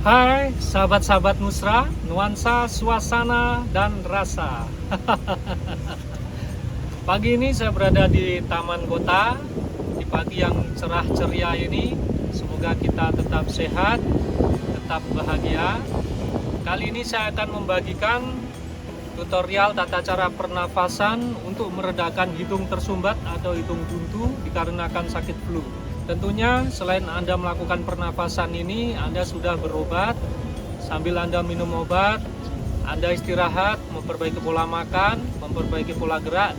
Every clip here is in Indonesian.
Hai sahabat-sahabat Musra, nuansa, suasana, dan rasa. Pagi ini saya berada di Taman Kota, di pagi yang cerah ceria ini. Semoga kita tetap sehat, tetap bahagia. Kali ini saya akan membagikan tutorial tata cara pernafasan untuk meredakan hidung tersumbat atau hidung buntu dikarenakan sakit flu. Tentunya selain Anda melakukan pernafasan ini, Anda sudah berobat. Sambil Anda minum obat, Anda istirahat, memperbaiki pola makan, memperbaiki pola gerak.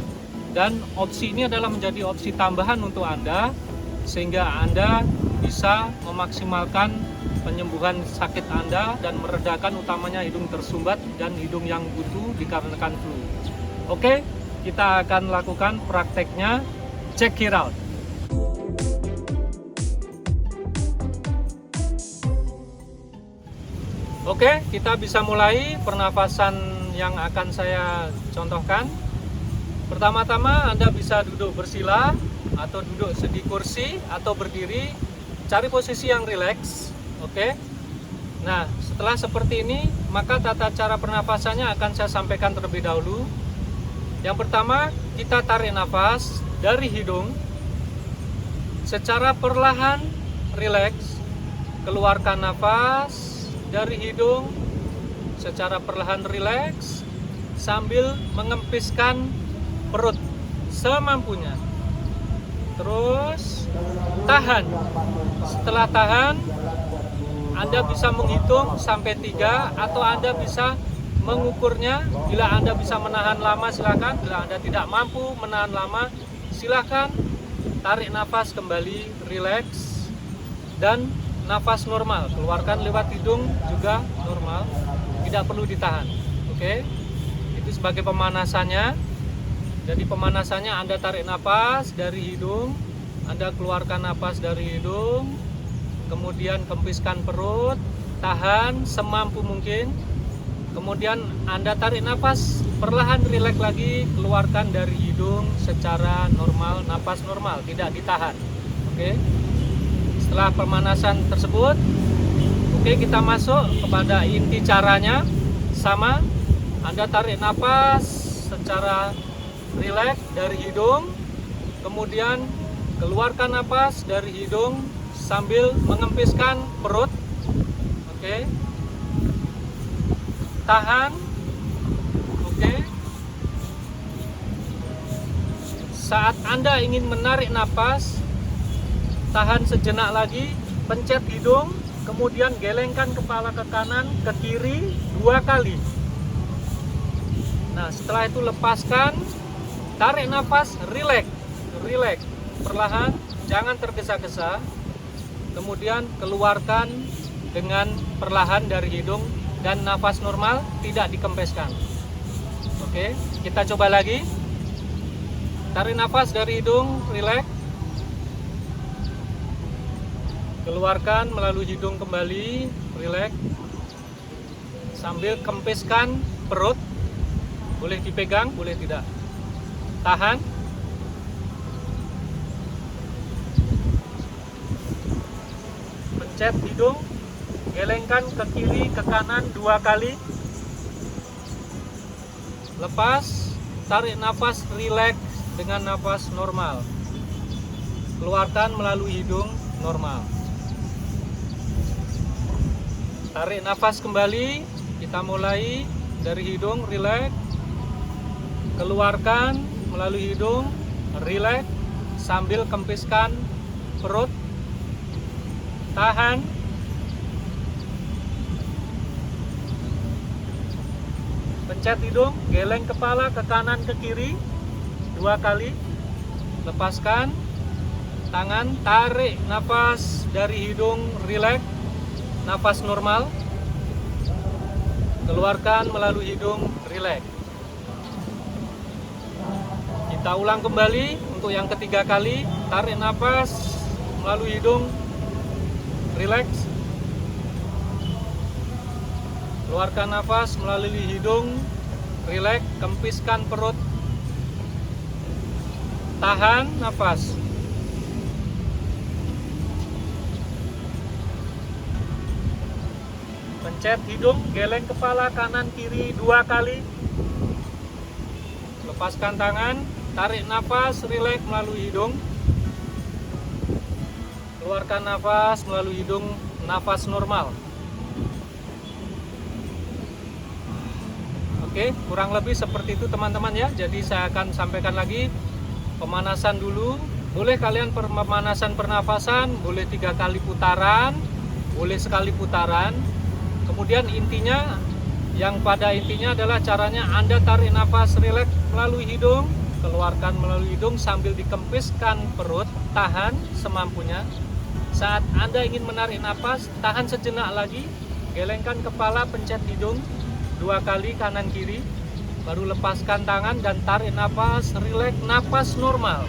Dan opsi ini adalah menjadi opsi tambahan untuk Anda, sehingga Anda bisa memaksimalkan penyembuhan sakit Anda dan meredakan utamanya hidung tersumbat dan hidung yang buntu dikarenakan flu. Oke, kita akan lakukan prakteknya. Check it out. Oke, kita bisa mulai pernafasan yang akan saya contohkan. Pertama-tama Anda bisa duduk bersila atau duduk di kursi atau berdiri. Cari posisi yang rileks. Oke. Nah, setelah seperti ini, maka tata cara pernafasannya akan saya sampaikan terlebih dahulu. Yang pertama, kita tarik nafas dari hidung secara perlahan, rileks. Keluarkan nafas dari hidung secara perlahan, rileks, sambil mengempiskan perut semampunya. Terus tahan. Setelah tahan, Anda bisa menghitung sampai 3 atau Anda bisa mengukurnya. Bila Anda bisa menahan lama, silakan. Bila Anda tidak mampu menahan lama, silakan tarik nafas kembali, rileks, dan nafas normal, keluarkan lewat hidung juga normal, tidak perlu ditahan. Oke, itu sebagai pemanasannya. Jadi pemanasannya Anda tarik nafas dari hidung, Anda keluarkan nafas dari hidung, kemudian kempiskan perut, tahan semampu mungkin, kemudian Anda tarik nafas perlahan, rileks lagi, keluarkan dari hidung secara normal, nafas normal, tidak ditahan. Oke. Setelah pemanasan tersebut, oke, kita masuk kepada inti caranya. Sama, Anda tarik nafas secara rileks dari hidung, kemudian keluarkan nafas dari hidung sambil mengempiskan perut. Oke, tahan. Oke, saat Anda ingin menarik nafas, tahan sejenak lagi, pencet hidung, kemudian gelengkan kepala ke kanan, ke kiri 2 kali. Nah, setelah itu lepaskan, tarik nafas, rileks, perlahan, jangan tergesa-gesa. Kemudian keluarkan dengan perlahan dari hidung dan nafas normal, tidak dikempeskan. Oke, kita coba lagi. Tarik nafas dari hidung, rileks. Keluarkan melalui hidung kembali, rileks, sambil kempiskan perut. Boleh dipegang, boleh tidak. Tahan. Pencet hidung, gelengkan ke kiri, ke kanan 2 kali. Lepas, tarik nafas, rileks dengan nafas normal. Keluarkan melalui hidung normal. Tarik nafas kembali, kita mulai dari hidung, rileks, keluarkan melalui hidung, rileks, sambil kempiskan perut, tahan, pencet hidung, geleng kepala ke kanan ke kiri 2 kali, lepaskan tangan, tarik nafas dari hidung, rileks, nafas normal, keluarkan melalui hidung, rileks. Kita ulang kembali untuk yang ketiga kali. Tarik nafas melalui hidung, rileks, keluarkan nafas melalui hidung, rileks, kempiskan perut, tahan nafas. pencet hidung, geleng kepala kanan kiri 2 kali. Lepaskan tangan, tarik nafas, rileks melalui hidung. Keluarkan nafas melalui hidung, nafas normal. Oke, kurang lebih seperti itu teman-teman ya. Jadi saya akan sampaikan lagi pemanasan dulu. Boleh kalian pemanasan pernafasan, boleh 3 kali putaran, boleh sekali putaran. Kemudian intinya, yang pada intinya adalah caranya Anda tarik nafas rileks melalui hidung, keluarkan melalui hidung sambil dikempiskan perut, tahan semampunya. Saat Anda ingin menarik nafas, tahan sejenak lagi, gelengkan kepala, pencet hidung 2 kali kanan kiri, baru lepaskan tangan dan tarik nafas, rileks, nafas normal.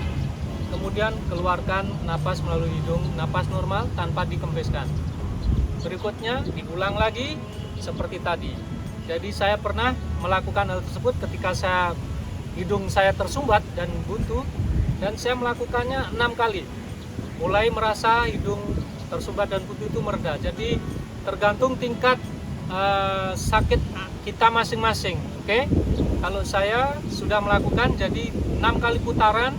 Kemudian keluarkan nafas melalui hidung, nafas normal tanpa dikempiskan. Berikutnya diulang lagi seperti tadi. Jadi saya pernah melakukan hal tersebut ketika hidung saya tersumbat dan buntu, dan saya melakukannya 6 kali. Mulai merasa hidung tersumbat dan buntu itu mereda. Jadi tergantung tingkat sakit kita masing-masing. Oke? Kalau saya sudah melakukan jadi 6 kali putaran,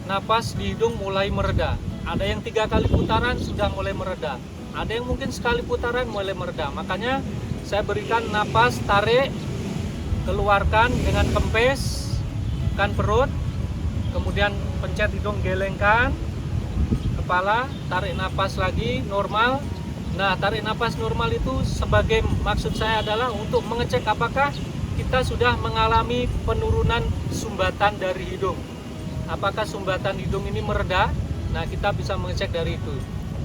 nafas di hidung mulai mereda. Ada yang 3 kali putaran sudah mulai mereda. Ada yang mungkin sekali putaran mulai mereda. Makanya saya berikan nafas, tarik, keluarkan dengan kempes, tekan perut, kemudian pencet hidung, gelengkan kepala, tarik nafas lagi normal. Nah, tarik nafas normal itu sebagai maksud saya adalah untuk mengecek apakah kita sudah mengalami penurunan sumbatan dari hidung. Apakah sumbatan hidung ini mereda? Nah, kita bisa mengecek dari itu.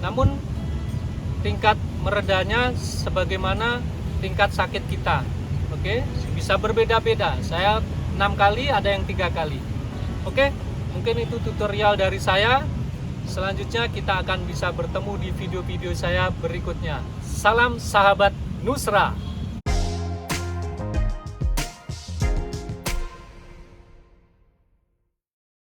Namun tingkat meredanya sebagaimana tingkat sakit kita. Oke, bisa berbeda-beda. Saya 6 kali, ada yang 3 kali. Oke, mungkin itu tutorial dari saya. Selanjutnya kita akan bisa bertemu di video-video saya berikutnya. Salam sahabat Nusra.